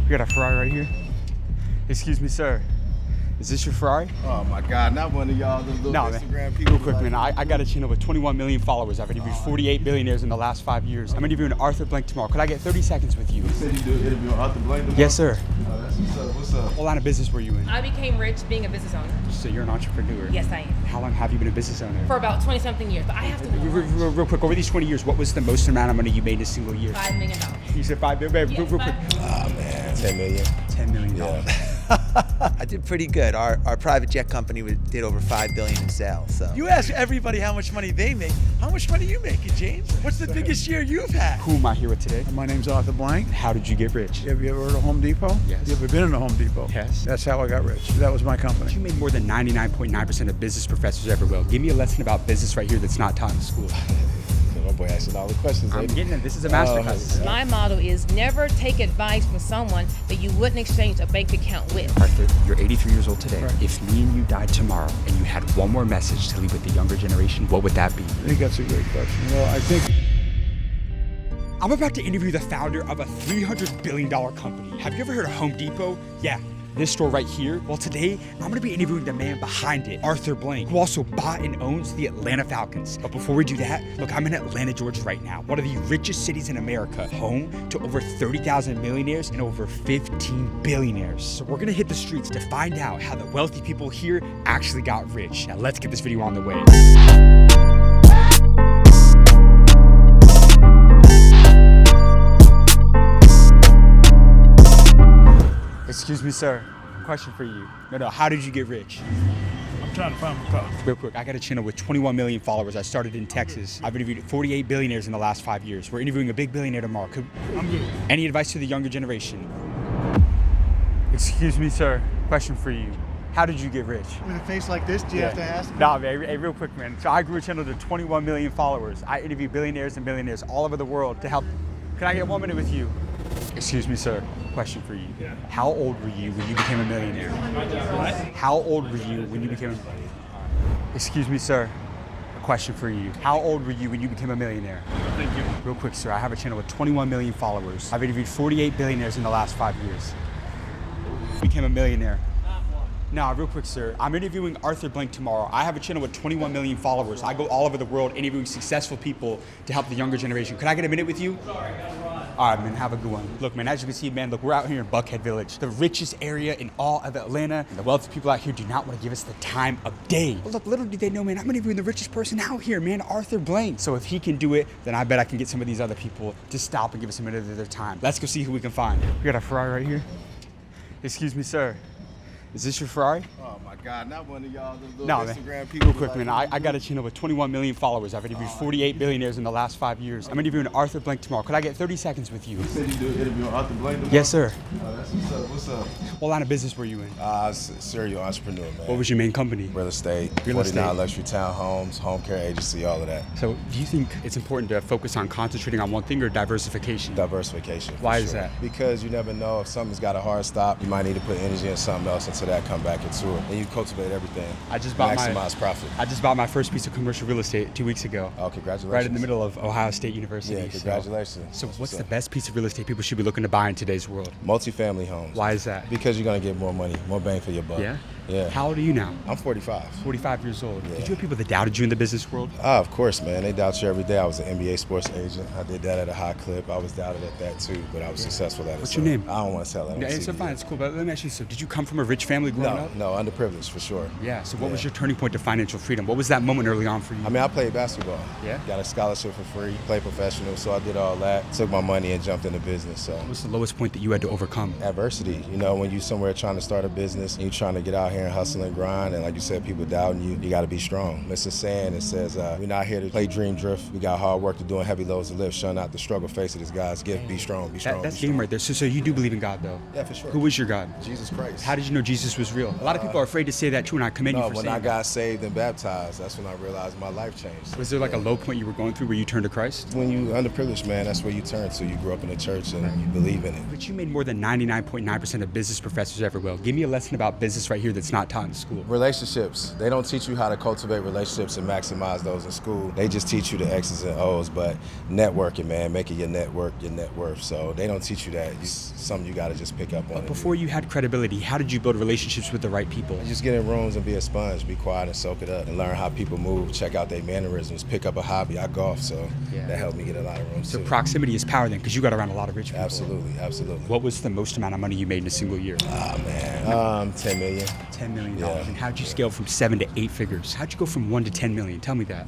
We got a Ferrari right here. Excuse me, sir. Is this your Ferrari? Oh my God, not one of y'all, those little Instagram people. Real quick, man. I got a channel with 21 million followers. I've interviewed 48 billionaires in the last 5 years. I'm interviewing Arthur Blank tomorrow. Could I get 30 seconds with you? You said you do an interview on Arthur Blank tomorrow? Yes, sir. Oh, that's what's up. What's up? What line of business were you in? I became rich being a business owner. So you're an entrepreneur? Yes, I am. How long have you been a business owner? For about 20-something years, but I have to go. Real quick, over these 20 years, what was the most amount of money you made in a single year? $5 million. You said 5 million? Yes, Real quick. Oh man, 10 million. $10 million. Yeah. I did pretty good. Our private jet company did over $5 billion in sales. So You ask everybody how much money they make. How much money you making, James? What's the biggest year you've had? Who am I here with today? My name's Arthur Blank. How did you get rich? Have you ever heard of Home Depot? Yes. You ever been in a Home Depot? Yes. That's how I got rich. That was my company. You made more than 99.9% of business professors ever will. Give me a lesson about business right here that's not taught in school. My boy asking all the questions. I'm lady. getting it. This is a masterclass. My motto is never take advice from someone that you wouldn't exchange a bank account with. Arthur, you're 83 years old today. Right. If me and you died tomorrow and you had one more message to leave with the younger generation, what would that be? I think that's a great question. Well, I think I'm about to interview the founder of a $300 billion company. Have you ever heard of Home Depot? Yeah. This store right here? Well, today, I'm gonna be interviewing the man behind it, Arthur Blank, who also bought and owns the Atlanta Falcons. But before we do that, look, I'm in Atlanta, Georgia right now, one of the richest cities in America, home to over 30,000 millionaires and over 15 billionaires. So we're gonna hit the streets to find out how the wealthy people here actually got rich. Now let's get this video on the way. Excuse me, sir. Question for you. No, how did you get rich? I'm trying to find my car. Real quick, I got a channel with 21 million followers. I started in Texas. I've interviewed 48 billionaires in the last 5 years. We're interviewing a big billionaire tomorrow. I'm good. Any advice to the younger generation? Excuse me, sir. Question for you. How did you get rich? With a face like this, do you have to ask? Nah, man, hey, real quick, man. So I grew a channel to 21 million followers. I interview billionaires and millionaires all over the world to help. Can I get 1 minute with you? Excuse me, sir. Question for you. Yeah. How old were you when you became a millionaire? What? How old were you when you became a... Excuse me, sir. A question for you. How old were you when you became a millionaire? Thank you. Real quick, sir. I have a channel with 21 million followers. I've interviewed 48 billionaires in the last 5 years. Became a millionaire. Nah, real quick, sir. I'm interviewing Arthur Blank tomorrow. I have a channel with 21 million followers. I go all over the world interviewing successful people to help the younger generation. Could I get a minute with you? All right, man, have a good one. Look, man, as you can see, man, look, we're out here in Buckhead Village, the richest area in all of Atlanta. And the wealthy people out here do not want to give us the time of day. But look, little do they know, man, I'm interviewing the richest person out here, man, Arthur Blank. So if he can do it, then I bet I can get some of these other people to stop and give us a minute of their time. Let's go see who we can find. We got a Ferrari right here. Excuse me, sir. Is this your Ferrari? Oh my God, not one of y'all, those little No, Instagram man. people. Real quick, man. I got a channel with 21 million followers. I've interviewed 48 billionaires in the last 5 years. I'm interviewing Arthur Blank tomorrow. Could I get 30 seconds with you? You said you do an interview on Arthur Blank tomorrow? Yes, sir. Oh, that's what's up. What's up? What line of business were you in? Serial entrepreneur, man. What was your main company? Real estate, Real 49 estate. luxury townhomes, home care agency, all of that. So do you think it's important to focus on concentrating on one thing or diversification? Diversification. for Why is sure. that? Because you never know if something's got a hard stop. You might need to put energy in something else until that come back into it. And you cultivate everything. I just bought maximize profit. I just bought my first piece of commercial real estate 2 weeks ago. Oh, congratulations. Right in the middle of Ohio State University. Yeah, congratulations. So That's what's what's the up. best piece of real estate people should be looking to buy in today's world? Multifamily homes. Why is that? Because you're gonna get more money, more bang for your buck. Yeah? Yeah. How old are you now? I'm 45. 45 years old. Yeah. Did you have people that doubted you in the business world? Of course, man. They doubt you every day. I was an NBA sports agent. I did that at a high clip. I was doubted at that too, but I was successful at it. What's so your name? I don't want to tell that. on Yeah, it's TV. fine. It's cool. But let me ask you, so did you come from a rich family growing No, up? no, underprivileged for sure. Yeah. So what was Yeah. your turning point to financial freedom? What was that moment early on for you? I mean, I played basketball. Yeah? Got a scholarship for free, played professional, so I did all that. Took my money and jumped into business. So What was the lowest point that you had to overcome? adversity, you know, when you somewhere trying to start a business and you're trying to get out here and hustle and grind, and like you said, people doubting you, you got to be strong. It's a saying that says, we're not here to play dream drift. We got hard work to do and heavy loads to lift, showing out the struggle face of this God's gift. Be strong, be strong. That's be game strong. right there. So you do believe in God, though? Yeah, for sure. Who is your God? Jesus Christ. How did you know Jesus was real? A lot of people are afraid to say that too, and I commend you No, for when saying I that. got saved and baptized, that's when I realized my life changed. Was there like a low point you were going through where you turned to Christ? When you underprivileged, man, that's where you turn to. You grew up in the church and you believe in it. But you made more than 99.9% of business professors ever will. Give me a lesson about business right here that's that's not taught in school? Relationships. They don't teach you how to cultivate relationships and maximize those in school. They just teach you the X's and O's, but networking, man, making your network your net worth. So they don't teach you that. It's something you got to just pick up on. But before you had credibility, how did you build relationships with the right people? Just get in rooms and be a sponge, be quiet and soak it up, and learn how people move, check out their mannerisms, pick up a hobby. I golf, so that helped me get a lot of rooms So too. proximity is power then, because you got around a lot of rich people. Absolutely, absolutely. What was the most amount of money you made in a single year? Oh man, 10 million. $10 million. Yeah. And how'd you scale from 7 to 8 figures? How'd you go from 1 to 10 million? Tell me that.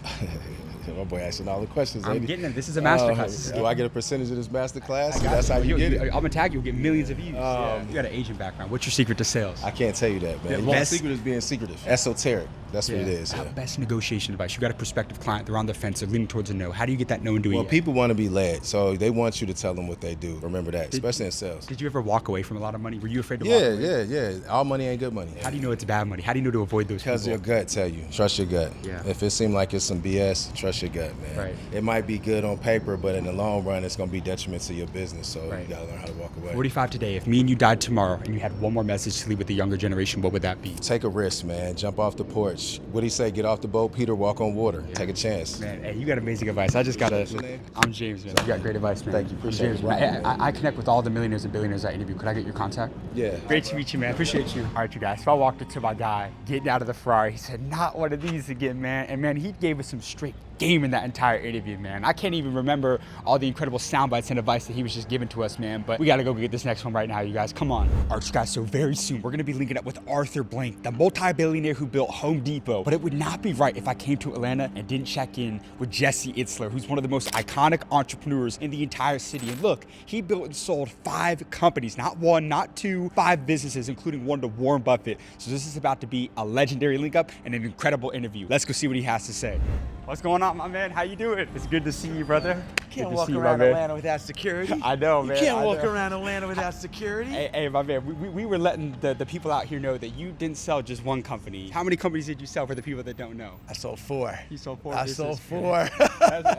My boy asking all the questions. I'm lady. getting it. This is a masterclass. Do I get a percentage of this masterclass? I got That's you. how you get it. I'm gonna tag you. You'll get millions of views. You got an Asian background. What's your secret to sales? I can't tell you that, man. Yeah, The secret is being secretive. Esoteric. That's what it is. Yeah. Best negotiation advice. You got a prospective client. They're on the fence. They're leaning towards a no. How do you get that no into a Well, yes? people want to be led, so they want you to tell them what they do. Remember that, especially in sales. Did you ever walk away from a lot of money? Were you afraid to walk away? Yeah. All money ain't good money. How do you know it's bad money? How do you know to avoid those Because people? your gut tell you. Trust your gut. Yeah. If it seems like it's some BS, trust your gut, man. Right. It might be good on paper, but in the long run, it's going to be detriment to your business, so Right. you got to learn how to walk away. 45 today. If me and you died tomorrow and you had one more message to leave with the younger generation, what would that be? Take a risk, man. Jump off the porch. What'd he say? Get off the boat, Peter, walk on water. Take a chance. Man, hey, you got amazing advice. I just got to... What's your name? I'm James, man. You got great advice, man. Thank you. I'm Appreciate James, it. man. I connect with all the millionaires and billionaires I interview. Could I get your contact? Yeah. Great to meet you, man. Appreciate you. All right, you guys. So I walked up to my guy, getting out of the Ferrari. He said, not one of these again, man. And man, he gave us some straight game in that entire interview, man. I can't even remember all the incredible sound bites and advice that he was just giving to us, man. But we got to go get this next one right now, you guys. Come on. All right, you guys. So very soon, we're going to be linking up with Arthur Blank, the multi-billionaire who built Home Depot. But it would not be right if I came to Atlanta and didn't check in with Jesse Itzler, who's one of the most iconic entrepreneurs in the entire city. And look, he built and sold 5 companies, not 1, not 2, 5 businesses, including one to Warren Buffett. So this is about to be a legendary link up and an incredible interview. Let's go see what he has to say. What's going on, my man? How you doing? It's good to see you, brother. Can't walk around Atlanta without security. I know, man. You can't I walk know. around Atlanta without security. Hey, my man, we were letting the people out here know that you didn't sell just one company. How many companies did you sell for the people that don't know? I sold 4. You sold 4 I businesses. sold 4.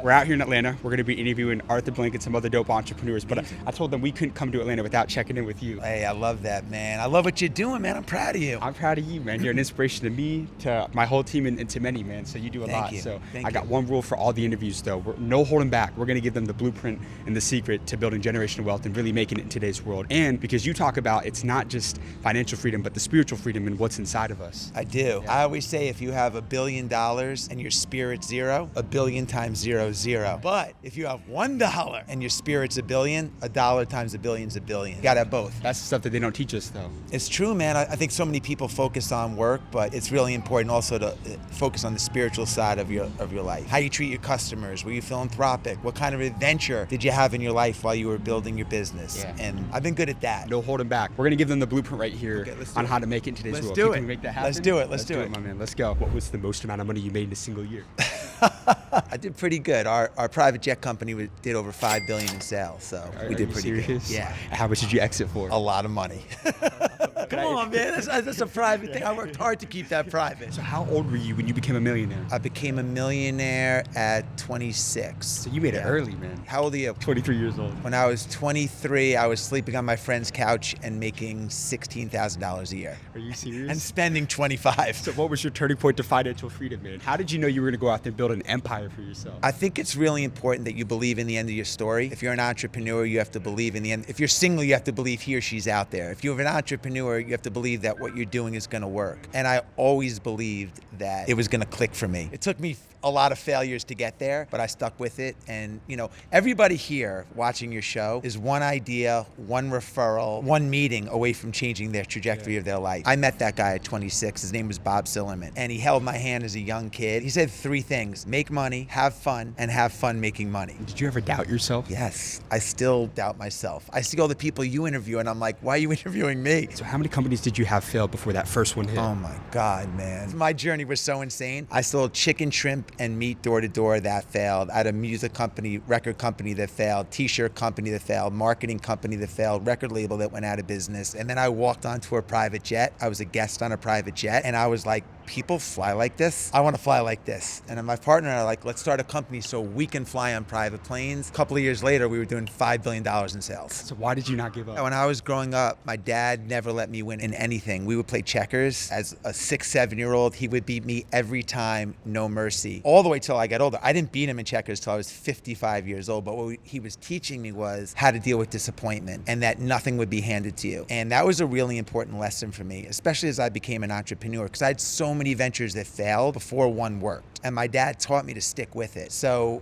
We're out here in Atlanta. We're going to be interviewing Arthur Blank and some other dope entrepreneurs, but I told them we couldn't come to Atlanta without checking in with you. Hey, I love that, man. I love what you're doing, man. I'm proud of you. I'm proud of you, man. You're an inspiration to me, to my whole team, and to many, man. So you do a Thank lot. you. So Thank I got you. one rule for all the interviews, though. We're no holding back. We're going to give them the blueprint and the secret to building generational wealth and really making it in today's world. And because you talk about it's not just financial freedom, but the spiritual freedom and what's inside of us. I do. I always say if you have $1 billion and your spirit's 0, 1 billion times 0 is 0. But if you have $1 and your spirit's $1 billion, $1 times $1 billion is $1 billion. You gotta have both. That's the stuff that they don't teach us, though. It's true, man. I think so many people focus on work, but it's really important also to focus on the spiritual side of your life. How you treat your customers. Were you philanthropic? What kind of adventure did you have in your life while you were building your business? Yeah. And I've been good at that. No holding back. We're going to give them the blueprint right here Okay, let's do on it. how to make it in today's Let's world. do Can it. we make that happen? Let's do it. Let's do it. My man. Let's go. What was the most amount of money you made in a single year? I did pretty good. Our private jet company did over $5 billion in sales, so we did pretty good. Yeah, How much did you exit for? a lot of money. Come on, man. That's a private thing. I worked hard to keep that private. So how old were you when you became a millionaire? I became a millionaire at 26. So you made it early, man. How old are you? 23 years old. When I was 23, I was sleeping on my friend's couch and making $16,000 a year. Are you serious? And spending 25. So what was your turning point to financial freedom, man? How did you know you were going to go out there and build an empire for yourself? I think it's really important that you believe in the end of your story. If you're an entrepreneur, you have to believe in the end. If you're single, you have to believe he or she's out there. If you're an entrepreneur, you have to believe that what you're doing is going to work. And I always believed that it was going to click for me. It took me a lot of failures to get there, but I stuck with it. And, you know, everybody here watching your show is one idea, one referral, one meeting away from changing their trajectory of their life. I met that guy at 26. His name was Bob Sillerman, and he held my hand as a young kid. He said 3 things: make money, have fun, and have fun making money. Did you ever doubt yourself? Yes, I still doubt myself. I see all the people you interview, and I'm like, why are you interviewing me? So how many companies did you have fail before that first one hit? Oh my God, man. My journey was so insane. I sold chicken, shrimp, and meat door to door. That failed. I had a music company, record company that failed, t-shirt company that failed, marketing company that failed, record label that went out of business. And then I walked onto a private jet. I was a guest on a private jet, and I was like people fly like this? I want to fly like this. And then my partner and I are like, let's start a company so we can fly on private planes. A couple of years later, we were doing $5 billion in sales. So why did you not give up? When I was growing up, my dad never let me win in anything. We would play checkers. As a 6, 7-year-old, he would beat me every time, no mercy. All the way till I got older. I didn't beat him in checkers till I was 55 years old, but what he was teaching me was how to deal with disappointment and that nothing would be handed to you. And that was a really important lesson for me, especially as I became an entrepreneur, because I had so many ventures that failed before one worked. And my dad taught me to stick with it. So,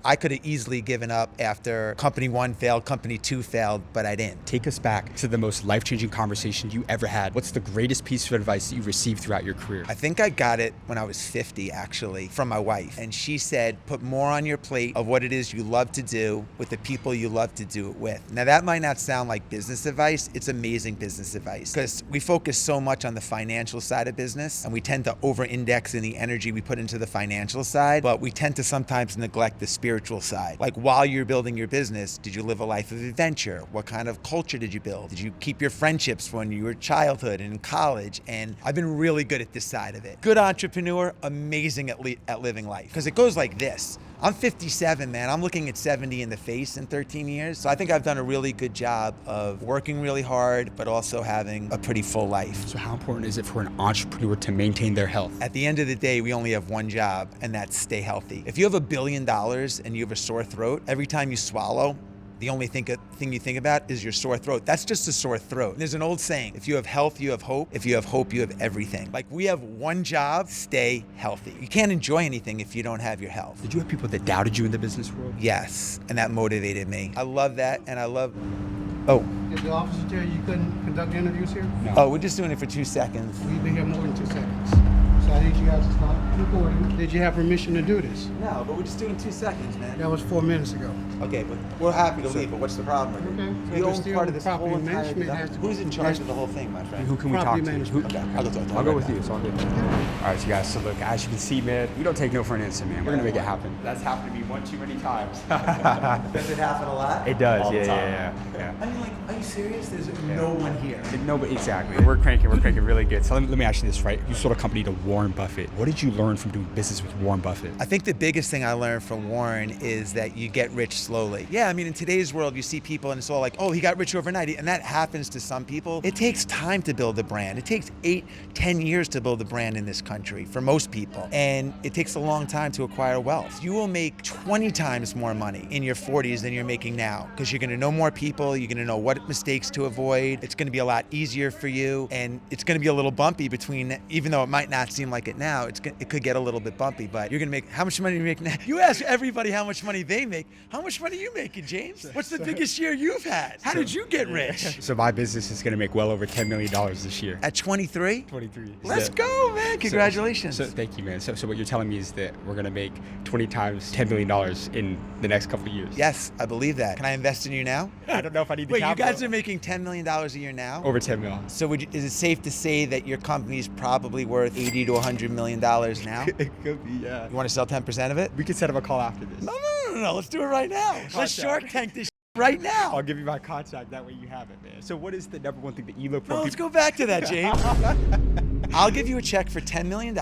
I could have easily given up after company 1 failed, company 2 failed, but I didn't. Take us back to the most life-changing conversation you ever had. What's the greatest piece of advice that you received throughout your career? I think I got it when I was 50, actually, from my wife. And she said, put more on your plate of what it is you love to do with the people you love to do it with. Now, that might not sound like business advice. It's amazing business advice because we focus so much on the financial side of business and we tend to over-index in the energy we put into the financial side, but we tend to sometimes neglect the spiritual side. Like while you're building your business, did you live a life of adventure? What kind of culture did you build? Did you keep your friendships when you were childhood and in college? And I've been really good at this side of it. Good entrepreneur, amazing at living life. Because it goes like this. I'm 57, man. I'm looking at 70 in the face in 13 years. So I think I've done a really good job of working really hard, but also having a pretty full life. So how important is it for an entrepreneur to maintain their health? At the end of the day, we only have one job, and that's stay healthy. If you have $1 billion and you have a sore throat, every time you swallow, the only thing you think about is your sore throat. That's just a sore throat. There's an old saying, if you have health, you have hope. If you have hope, you have everything. Like we have one job, stay healthy. You can't enjoy anything if you don't have your health. Did you have people that doubted you in the business world? Yes, and that motivated me. I love that, and I love, Did the officer tell you couldn't conduct interviews here? No. we're just doing it for 2 seconds. We've been here more than 2 seconds. So I need you guys to stop recording. Did you have permission to do this? No, but we're just doing 2 seconds, man. That was 4 minutes ago. Okay, but we're happy to leave, but what's the problem with it? Okay. You But own still, part of this property whole entire management has design. to- Who's in charge of the whole thing, my friend? Who can we talk Property to? management. Okay, I'll go talk to him I'll go right with now. you. It's all good. All right, so guys. So look, as you can see, man, we don't take no for an answer, man. We're gonna make it happen. That's happened to me one too many times. Does it happen a lot? It does. All the Yeah, time. yeah. I mean, like, are you serious? There's no one here. No, but exactly. We're cranking really good. So let me ask you this, right? You sold a company to Warren Buffett. What did you learn from doing business with Warren Buffett? I think the biggest thing I learned from Warren is that you get rich slowly. Yeah, I mean, in today's world, you see people and it's all like, oh, he got rich overnight. And that happens to some people. It takes time to build a brand. It takes 8, 10 years to build a brand in this country for most people. And it takes a long time to acquire wealth. You will make 20 times more money in your 40s than you're making now because you're going to know more people. You're going to know what mistakes to avoid. It's going to be a lot easier for you. And it's going to be a little bumpy between, even though it might not seem like it now, it could get a little bit bumpy, but you're going to make, how much money do you make now? You ask everybody how much money they make. How much money are you making, James? What's the biggest year you've had? How did you get rich? So my business is gonna make well over $10 million this year. At 23? 23. Let's go, man. Congratulations. So thank you, man. So what you're telling me is that we're gonna make 20 times $10 million in the next couple of years. Yes, I believe that. Can I invest in you now? I don't know if I need the Wait, you capital. guys are making $10 million a year now? Over 10 mil. So is it safe to say that your company's probably worth $80 to $100 million now? It could be, yeah. You want to sell 10% of it? We could set up a call after this. No. Let's do it right now. Let's Contact. Shark Tank this right now. I'll give you my contact. That way you have it, man. So what is the number one thing that you look for? No, let's go back to that, James. I'll give you a check for $10 million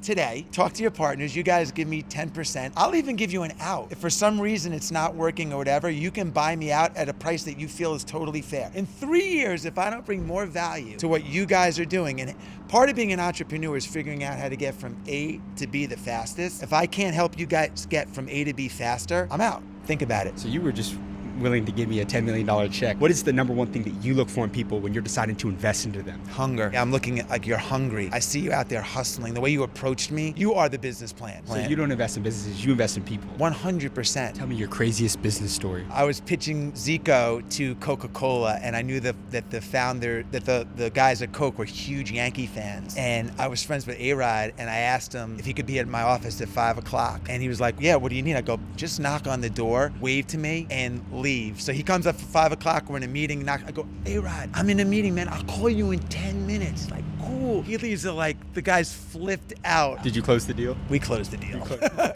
today. Talk to your partners. You guys give me 10%. I'll even give you an out. If for some reason it's not working or whatever, you can buy me out at a price that you feel is totally fair. In 3 years, if I don't bring more value to what you guys are doing, and part of being an entrepreneur is figuring out how to get from A to B the fastest. If I can't help you guys get from A to B faster, I'm out. Think about it. So you were just willing to give me a $10 million check. What is the number one thing that you look for in people when you're deciding to invest into them? Hunger. Yeah, I'm looking at like you're hungry. I see you out there hustling. The way you approached me, you are the business plan. So you don't invest in businesses, you invest in people. 100%. Tell me your craziest business story. I was pitching Zico to Coca-Cola, and I knew that the founder, that the guys at Coke were huge Yankee fans. And I was friends with A-Rod, and I asked him if he could be at my office at 5 o'clock. And he was like, yeah, what do you need? I go, just knock on the door, wave to me, and leave. So he comes up for 5 o'clock, we're in a meeting, I go, hey Rod, I'm in a meeting, man, I'll call you in 10 minutes. Like, cool. He leaves it like, the guy's flipped out. Did you close the deal? We closed the deal.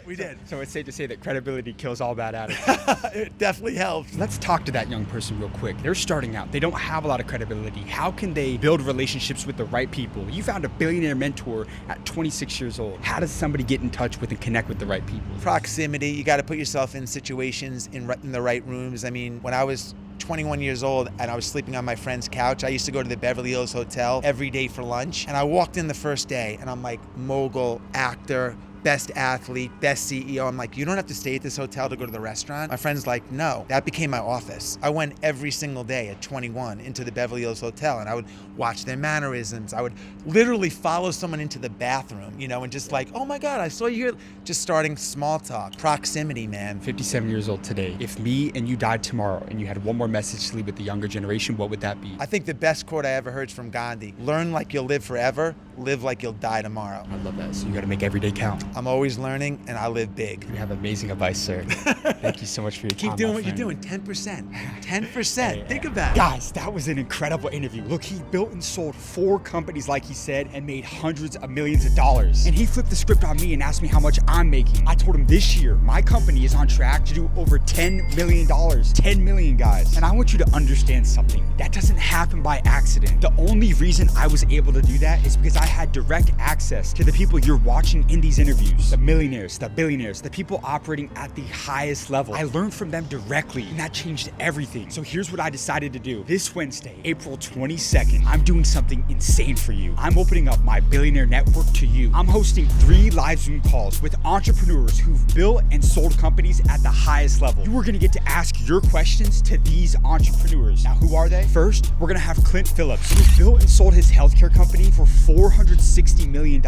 We did. So it's safe to say that credibility kills all bad attitudes. It definitely helps. Let's talk to that young person real quick. They're starting out. They don't have a lot of credibility. How can they build relationships with the right people? You found a billionaire mentor at 26 years old. How does somebody get in touch with and connect with the right people? Proximity. You got to put yourself in situations in the right rooms. I mean, when I was 21 years old and I was sleeping on my friend's couch, I used to go to the Beverly Hills Hotel every day for lunch. And I walked in the first day and I'm like, mogul, actor, best athlete, best CEO. I'm like, you don't have to stay at this hotel to go to the restaurant. My friend's like, no. That became my office. I went every single day at 21 into the Beverly Hills Hotel and I would watch their mannerisms. I would literally follow someone into the bathroom, and just like, oh my God, I saw you here. Just starting small talk. Proximity, man. 57 years old today. If me and you died tomorrow and you had one more message to leave with the younger generation, what would that be? I think the best quote I ever heard is from Gandhi. Learn like you'll live forever, live like you'll die tomorrow. I love that. So you got to make every day count. I'm always learning and I live big. You have amazing advice, sir. Thank you so much for your time. Keep doing my what you're friend. doing. 10%. 10%. Think about it. Guys, that was an incredible interview. Look, he built and sold 4 companies, like he said, and made hundreds of millions of dollars. And he flipped the script on me and asked me how much I'm making. I told him this year, my company is on track to do over $10 million. 10 million, guys. And I want you to understand something. That doesn't happen by accident. The only reason I was able to do that is because I had direct access to the people you're watching in these interviews. The millionaires, the billionaires, the people operating at the highest level. I learned from them directly, and that changed everything. So here's what I decided to do. This Wednesday, April 22nd, I'm doing something insane for you. I'm opening up my billionaire network to you. I'm hosting 3 live Zoom calls with entrepreneurs who've built and sold companies at the highest level. You are gonna get to ask your questions to these entrepreneurs. Now, who are they? First, we're gonna have Clint Phillips, who built and sold his healthcare company for $460 million.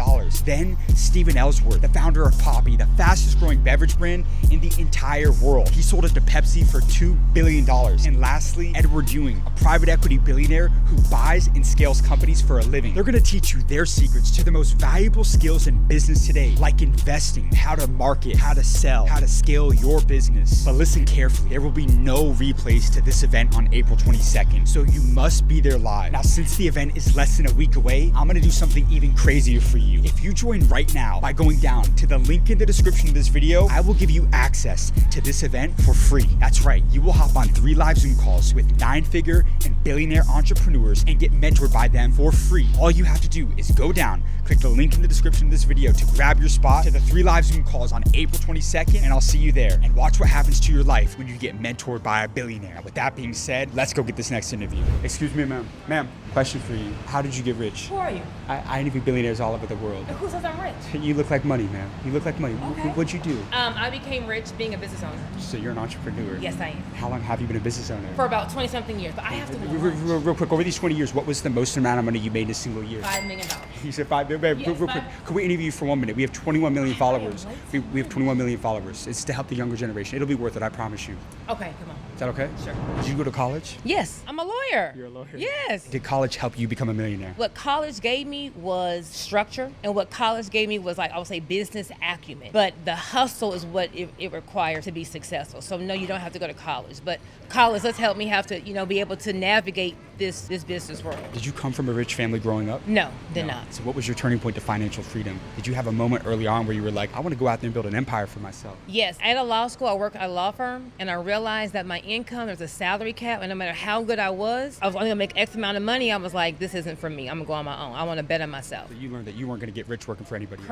Then, Stephen Ellsworth, the founder of Poppy, the fastest growing beverage brand in the entire world. He sold it to Pepsi for $2 billion. And lastly, Edward Ewing, a private equity billionaire who buys and scales companies for a living. They're gonna teach you their secrets to the most valuable skills in business today, like investing, how to market, how to sell, how to scale your business. But listen carefully, there will be no replays to this event on April 22nd, so you must be there live. Now, since the event is less than a week away, I'm gonna do something even crazier for you. If you join right now by going down to the link in the description of this video, I will give you access to this event for free. That's right, you will hop on 3 live Zoom calls with 9-figure and billionaire entrepreneurs and get mentored by them for free. All you have to do is go down, click the link in the description of this video to grab your spot to the 3 live Zoom calls on April 22nd, and I'll see you there. And watch what happens to your life when you get mentored by a billionaire. Now, with that being said, let's go get this next interview. Excuse me, ma'am. Ma'am, question for you. How did you get rich? Who are you? I interview billionaires all over the world. And who says I'm rich? You look like money, ma'am. You look like money. Okay. What'd you do? I became rich being a business owner. So you're an entrepreneur. Yes, I am. How long have you been a business owner? For about 20-something years, but I have to go Real quick, over these 20 years, what was the most amount of money you made in a single year? $5 million. You said 5 million? Yes, Real quick, could we interview you for 1 minute? We have 21 million followers. We have 21 million followers. It's to help the younger generation. It'll be worth it, I promise you. Okay, come on. Is that okay? Sure. Did you go to college? Yes, I'm a lawyer. You're a lawyer? Yes. Did college help you become a millionaire? What college gave me was structure, and what college gave me was, like, I would say, business acumen. But the hustle is what it requires to be successful. So no, you don't have to go to college, but college does help me have to, be able to navigate this business world. Did you come from a rich family growing up? No, did not. So what was your turning point to financial freedom? Did you have a moment early on where you were like, I want to go out there and build an empire for myself? Yes, at a law school, I worked at a law firm, and I realized that my income, there's a salary cap, and no matter how good I was only gonna make X amount of money. I was like, this isn't for me. I'm gonna go on my own. I want to bet on myself. So you learned that you weren't going to get rich working for anybody else.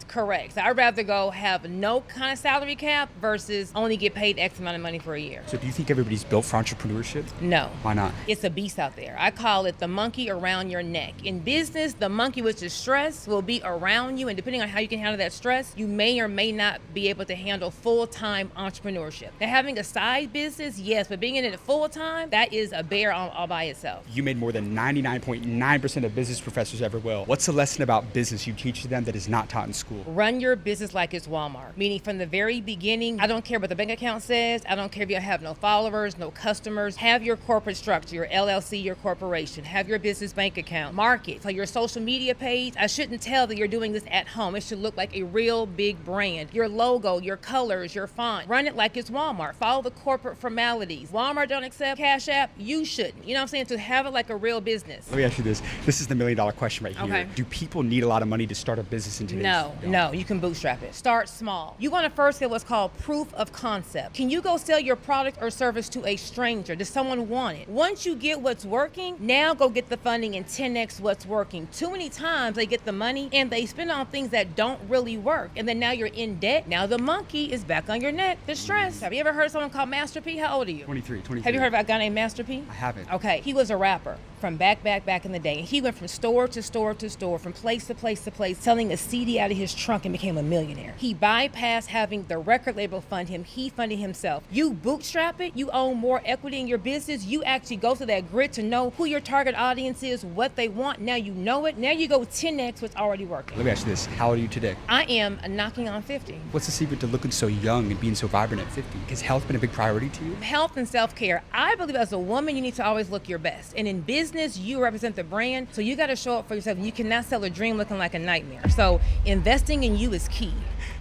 Correct. So I'd rather go have no kind of salary cap versus only get paid X amount of money for a year. So do you think everybody's built for entrepreneurship? No. Why not? It's a beast out there. I call it the monkey around your neck. In business, the monkey, which is stress, will be around you, and depending on how you can handle that stress, you may or may not be able to handle full-time entrepreneurship. Now, having a side business, yes, but being in it full-time, that is a bear all by itself. You made more than 99.9% of business professors ever will. What's a lesson about business you teach to them that is not taught in school? Run your business like it's Walmart. Meaning from the very beginning, I don't care what the bank account says. I don't care if you have no followers, no customers. Have your corporate structure, your LLC, LLC, your corporation, have your business bank account, market, so your social media page. I shouldn't tell that you're doing this at home. It should look like a real big brand. Your logo, your colors, your font. Run it like it's Walmart. Follow the corporate formalities. Walmart don't accept Cash App. You shouldn't. You know what I'm saying? To have it like a real business. Let me ask you this. This is the $1 million question right here. Okay. Do people need a lot of money to start a business in today's? No, you can bootstrap it. Start small. You want to first get what's called proof of concept. Can you go sell your product or service to a stranger? Does someone want it? Once you get what's working, now go get the funding and 10x what's working. Too many times they get the money and they spend on things that don't really work. And then now you're in debt. Now the monkey is back on your neck. The stress. Have you ever heard of someone called Master P? How old are you? 23. Have you heard about a guy named Master P? I haven't. Okay, he was a rapper from back in the day. And he went from store to store to store, from place to place to place, selling a CD out of his trunk and became a millionaire. He bypassed having the record label fund him. He funded himself. You bootstrap it, you own more equity in your business. You actually go through that grid to know who your target audience is, what they want. Now you know it. Now you go 10x what's already working. Let me ask you this. How old are you today? I am knocking on 50. What's the secret to looking so young and being so vibrant at 50? Has health been a big priority to you? Health and self-care. I believe as a woman, you need to always look your best. And in business, you represent the brand, so you got to show up for yourself. You cannot sell a dream looking like a nightmare. So investing in you is key.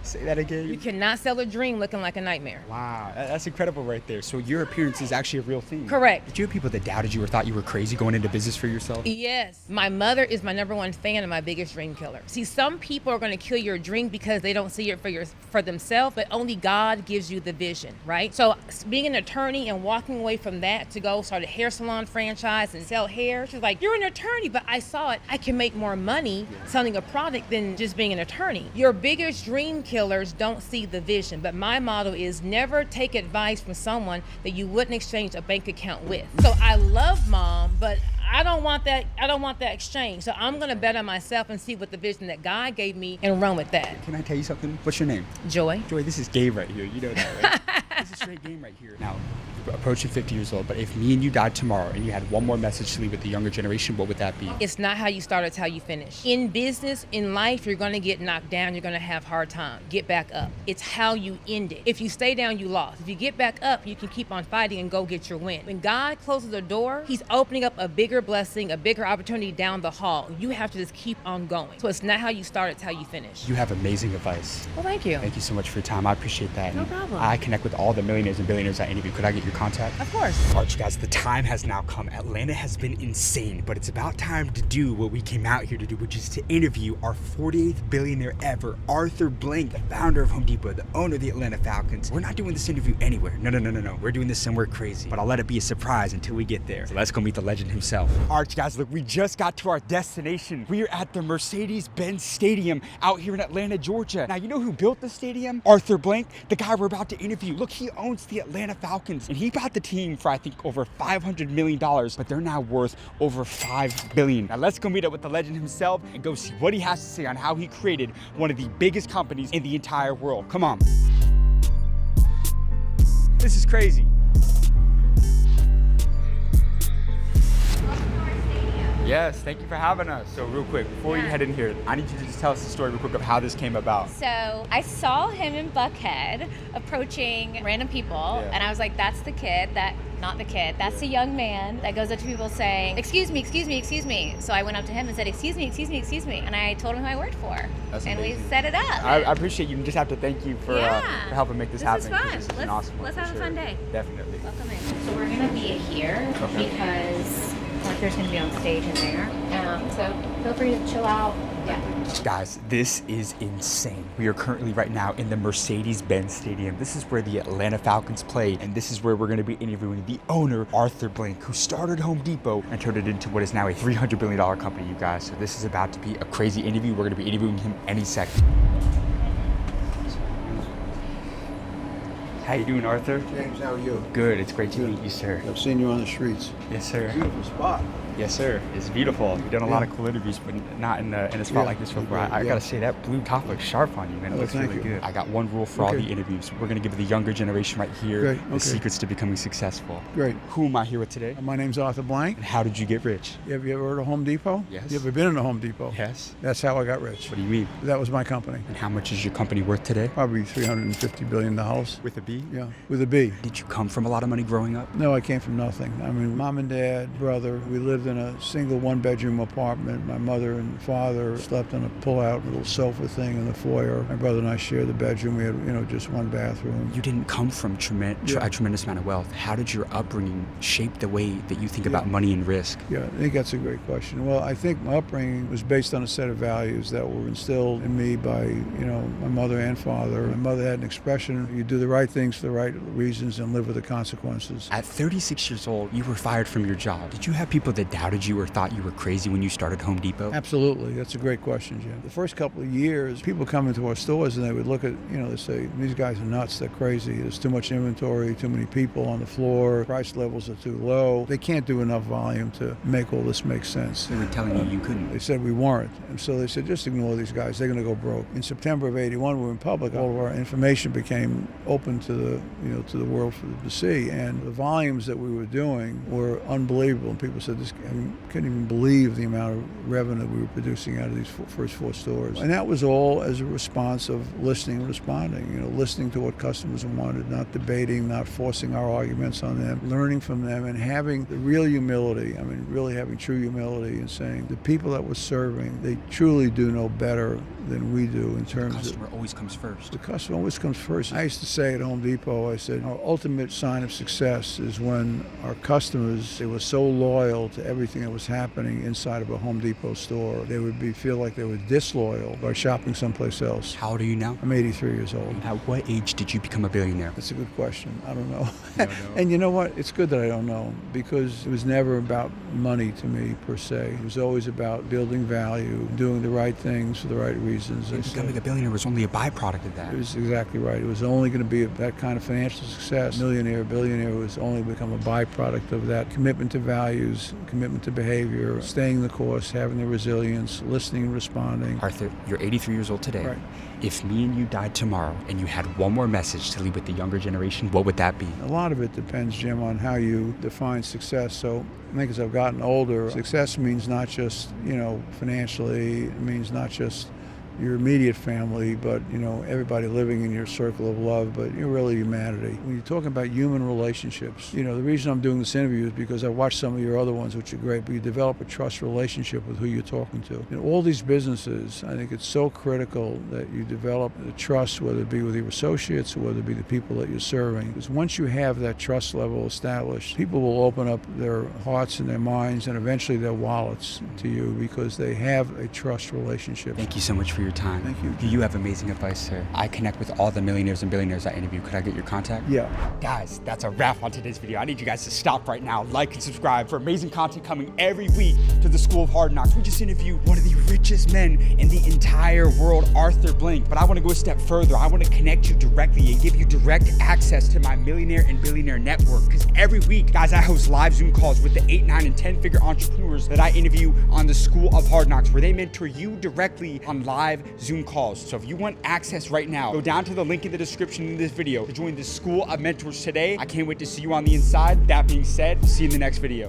Say that again. You cannot sell a dream looking like a nightmare. Wow, that's incredible right there. So your appearance is actually a real thing. Correct. Did you have people that doubted you or thought you were crazy going into business for yourself? Yes. My mother is my #1 fan and my biggest dream killer. See, some people are going to kill your dream because they don't see it for themselves, but only God gives you the vision, right? So being an attorney and walking away from that to go start a hair salon franchise and sell hair, she's like, you're an attorney, but I saw it. I can make more money selling a product than just being an attorney. Your biggest dream killers don't see the vision, but my motto is never take advice from someone that you wouldn't exchange a bank account with. So I love mom, but I don't want that exchange. So I'm gonna bet on myself and see what the vision that God gave me and run with that. Can I tell you something? What's your name? Joy. Joy, this is game right here. You know that, right? This is straight game right here. Now, you're approaching 50 years old, but if me and you died tomorrow and you had one more message to leave with the younger generation, what would that be? It's not how you start, it's how you finish. In business, in life, you're gonna get knocked down, you're gonna have hard time. Get back up. It's how you end it. If you stay down, you lost. If you get back up, you can keep on fighting and go get your win. When God closes a door, he's opening up a bigger blessing, a bigger opportunity down the hall. You have to just keep on going. So it's not how you start, it's how you finish. You have amazing advice. Well, thank you. Thank you so much for your time. I appreciate that. No And problem. I connect with all the millionaires and billionaires I interview. Could I get your contact? Of course. All right, you guys, the time has now come. Atlanta has been insane, but it's about time to do what we came out here to do, which is to interview our 48th billionaire ever, Arthur Blank, the founder of Home Depot, the owner of the Atlanta Falcons. We're not doing this interview anywhere. No. We're doing this somewhere crazy, but I'll let it be a surprise until we get there. So let's go meet the legend himself. All right, you guys, look, we just got to our destination. We are at the Mercedes-Benz Stadium out here in Atlanta, Georgia. Now, you know who built the stadium? Arthur Blank, the guy we're about to interview. Look, he owns the Atlanta Falcons, and he bought the team for, I think, over $500 million, but they're now worth over $5 billion. Now, let's go meet up with the legend himself and go see what he has to say on how he created one of the biggest companies in the entire world. Come on. This is crazy. Yes, thank you for having us. So real quick, before you head in here, I need you to just tell us the story real quick of how this came about. So I saw him in Buckhead approaching random people, and I was like, that's the kid, not the kid, that's the young man that goes up to people saying, excuse me. So I went up to him and said, excuse me. And I told him who I worked for. That's and amazing. we set it up. I appreciate you. We just have to thank you for helping make this happen. This is fun. 'Cause this is an awesome one, Let's for have a fun day. Definitely. Welcome in. So we're gonna be here because Arthur's gonna be on stage in there. So feel free to chill out. Yeah. Guys, this is insane. We are currently right now in the Mercedes-Benz Stadium. This is where the Atlanta Falcons play, and this is where we're going to be interviewing the owner, Arthur Blank, who started Home Depot and turned it into what is now a $300 billion company, you guys. So this is about to be a crazy interview. We're going to be interviewing him any second. How you doing, Arthur? James, how are you? Good. It's great to meet you, sir. I've seen you on the streets. Yes, sir. Beautiful spot. Yes, sir. It's beautiful. You've done a lot of cool interviews, but not in a spot like this before. I gotta say, that blue top looks sharp on you, man. It looks really good. I got one rule for all the interviews. We're gonna give the younger generation right here the secrets to becoming successful. Great. Who am I here with today? My name's Arthur Blank. And how did you get rich? Have you ever heard of Home Depot? Yes. You ever been in a Home Depot? Yes. That's how I got rich. What do you mean? That was my company. And how much is your company worth today? Probably $350 billion. With a B? Yeah, with a B. Did you come from a lot of money growing up? No, I came from nothing. I mean, mom and dad, brother, we lived in a single one-bedroom apartment. My mother and father slept on a pull-out little sofa thing in the foyer. My brother and I shared the bedroom. We had, just one bathroom. You didn't come from a tremendous amount of wealth. How did your upbringing shape the way that you think about money and risk? Yeah, I think that's a great question. Well, I think my upbringing was based on a set of values that were instilled in me by, my mother and father. My mother had an expression, you do the right things for the right reasons and live with the consequences. At 36 years old, you were fired from your job. Did you have people that doubted you or thought you were crazy when you started Home Depot? Absolutely. That's a great question, Jim. The first couple of years, people come into our stores and they would look at, they say, these guys are nuts, they're crazy. There's too much inventory, too many people on the floor, price levels are too low. They can't do enough volume to make all this make sense. They were telling you couldn't. They said we weren't. And so they said, just ignore these guys, they're going to go broke. In September of '81, we were in public, all of our information became open to the world for to see. And the volumes that we were doing were unbelievable. And people said, couldn't even believe the amount of revenue we were producing out of these first 4 stores. And that was all as a response of listening and responding, listening to what customers wanted, not debating, not forcing our arguments on them, learning from them and having the real humility, really having true humility and saying the people that we're serving, they truly do know better than we do in terms of... The customer always comes first. The customer always comes first. I used to say at Home Depot, I said, our ultimate sign of success is when our customers, they were so loyal to everything that was happening inside of a Home Depot store, they would feel like they were disloyal by shopping someplace else. How old are you now? I'm 83 years old. At what age did you become a billionaire? That's a good question. I don't know. You don't know? And you know what? It's good that I don't know, because it was never about money to me, per se. It was always about building value, doing the right things for the right reasons. Becoming a billionaire was only a byproduct of that. It was exactly right. It was only going to be that kind of financial success. Millionaire, billionaire was only become a byproduct of that commitment to values, commitment to behavior, staying the course, having the resilience, listening and responding. Arthur, you're 83 years old today. Right. If me and you died tomorrow and you had one more message to leave with the younger generation, what would that be? A lot of it depends, Jim, on how you define success. So I think as I've gotten older, success means not just, financially, it means not just your immediate family, but everybody living in your circle of love, but really humanity. When you're talking about human relationships, the reason I'm doing this interview is because I watched some of your other ones, which are great, but you develop a trust relationship with who you're talking to. In all these businesses, I think it's so critical that you develop the trust, whether it be with your associates or whether it be the people that you're serving. Because once you have that trust level established, people will open up their hearts and their minds and eventually their wallets to you because they have a trust relationship. Thank you so much for your time. Thank you. You have amazing advice, sir. I connect with all the millionaires and billionaires I interview. Could I get your contact? Yeah. Guys, that's a wrap on today's video. I need you guys to stop right now, like and subscribe for amazing content coming every week to the School of Hard Knocks. We just interviewed one of the richest men in the entire world, Arthur Blank. But I want to go a step further. I want to connect you directly and give you direct access to my millionaire and billionaire network. Because every week, guys, I host live Zoom calls with the 8, 9, and 10-figure entrepreneurs that I interview on the School of Hard Knocks, where they mentor you directly on live Zoom calls. So if you want access right now, go down to the link in the description in this video to join the School of Mentors today. I can't wait to see you on the inside. That being said, see you in the next video.